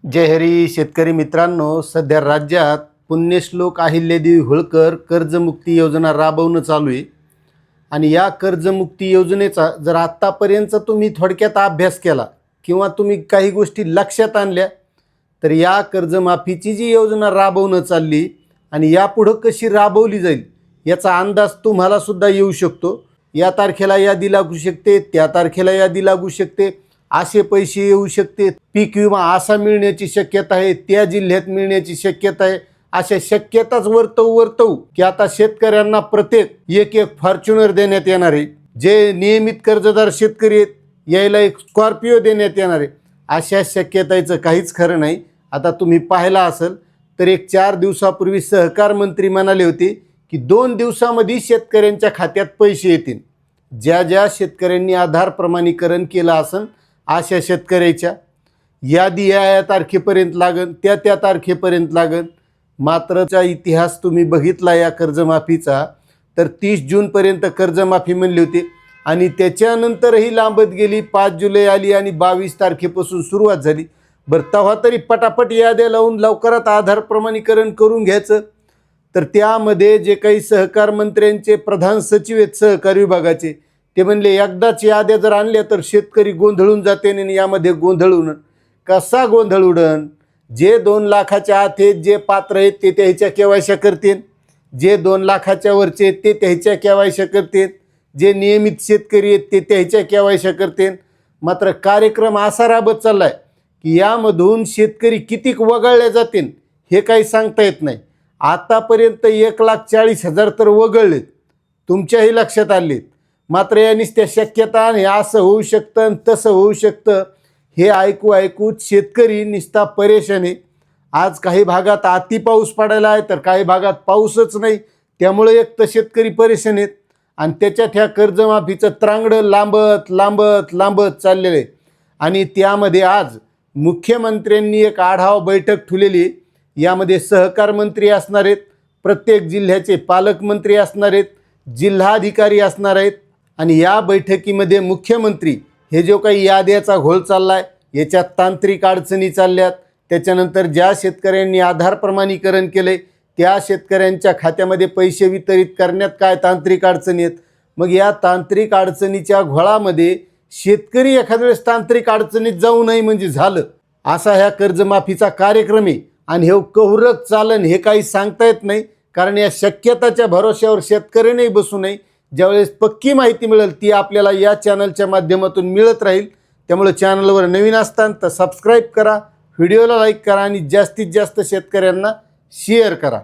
जय हरी शेतकरी मित्रांनो, सध्या राज्यात पुण्यश्लोक अहिल्यादेवी होळकर कर्जमुक्ती योजना राबवणं चालू आहे. आणि या कर्जमुक्ती योजनेचा जर आत्तापर्यंत तुम्ही थोडक्यात अभ्यास केला किंवा तुम्ही काही गोष्टी लक्षात आणल्या तर या कर्जमाफीची जी योजना राबवणं चालली आणि यापुढं कशी राबवली जाईल याचा अंदाज तुम्हाला सुद्धा येऊ शकतो. या तारखेला यादी लागू शकते, त्या तारखेला यादी लागू शकते, असे पैसे येऊ शकते, पीक विमा असा मिळण्याची शक्यता आहे, त्या जिल्ह्यात मिळण्याची शक्यता आहे. अशा शक्यताच वर्तवू की आता शेतकऱ्यांना प्रत्येक एक फॉर्च्युनर देण्यात येणार आहे. जे नियमित कर्जदार शेतकरी आहेत यायला एक स्कॉर्पिओ देण्यात येणार आहे. अशा शक्यताचं काहीच खरं नाही. आता तुम्ही पाहिला असेल तर एक 4 दिवसापूर्वी सहकार मंत्री म्हणाले होते की 2 दिवसामध्ये शेतकऱ्यांच्या खात्यात पैसे येतील. ज्या ज्या शेतकऱ्यांनी आधार प्रमाणीकरण केलं असेल अशा शेतकऱ्याच्या यादी या तारखेपर्यंत लागन, त्या तारखेपर्यंत लागन. मात्रचा इतिहास तुम्ही बघितला या कर्जमाफीचा तर 30 जूनपर्यंत कर्जमाफी म्हणली होती आणि त्याच्यानंतरही लांबत गेली. 5 जुलै आली आणि 22 तारखेपासून सुरुवात झाली. बरं, तेव्हा तरी पटापट याद्या लावून लवकरात आधार प्रमाणीकरण करून घ्यायचं. तर त्यामध्ये जे काही सहकार मंत्र्यांचे प्रधान सचिव आहेत सहकार विभागाचे ते म्हणले एकदाच याद्या जर आणल्या तर शेतकरी गोंधळून जाते आणि यामध्ये गोंधळून कसा गोंधळून जे 2 लाखाच्या आत आहेत जे पात्र आहेत ते त्याच्या केवायशा करतील, जे 2 लाखाच्या वरचे आहेत ते त्याच्या केवायशा करतील, जे नियमित शेतकरी आहेत ते त्याच्या केवायशा करतील. मात्र कार्यक्रम असा राबत चाललाय की यामधून शेतकरी किती वगळले जातील हे काही सांगता येत नाही. आतापर्यंत 1,40,000 तर वगळलेत, तुमच्याही लक्षात आलेत. मात्र या नुसत्या शक्यता आणि असं होऊ शकतं आणि तसं होऊ शकतं हे ऐकू शेतकरी नुसता परेशान आहे. आज काही भागात अति पाऊस पडायला आहे तर काही भागात पाऊसच नाही, त्यामुळे एक तर शेतकरी परेशान आहेत आणि त्याच्यात ह्या कर्जमाफीचं त्रांगडं लांबत चाललेलं आहे. आणि त्यामध्ये आज मुख्यमंत्र्यांनी एक आढावा बैठक ठेवलेली. यामध्ये सहकार मंत्री असणार आहेत, प्रत्येक जिल्ह्याचे पालकमंत्री असणार आहेत, जिल्हाधिकारी असणार आहेत. आणि या बैठकीमध्ये मुख्यमंत्री हे जो काही याद्याचा घोळ चाललाय याच्यात तांत्रिक अडचणी चालल्यात, त्याच्यानंतर ज्या शेतकऱ्यांनी आधार प्रमाणीकरण केले त्या शेतकऱ्यांच्या खात्यामध्ये पैसे वितरित करण्यात काय तांत्रिक अडचणी आहेत. मग या तांत्रिक अडचणीच्या घोळामध्ये शेतकरी एखाद्या वेळेस तांत्रिक अडचणीत जाऊ नये म्हणजे झालं असा ह्या कर्जमाफीचा कार्यक्रम आहे. आणि हे कहुरत चालन हे काही सांगता येत नाही, कारण या शक्यताच्या भरोश्यावर शेतकऱ्यांनाही बसू नये. ज्यावेळेस पक्की माहिती मिळेल ती आपल्याला या चॅनलच्या माध्यमातून मिळत राहील. त्यामुळे चॅनलवर नवीन असताना तर सबस्क्राईब करा, व्हिडिओला लाईक करा आणि जास्तीत जास्त शेतकऱ्यांना शेअर करा.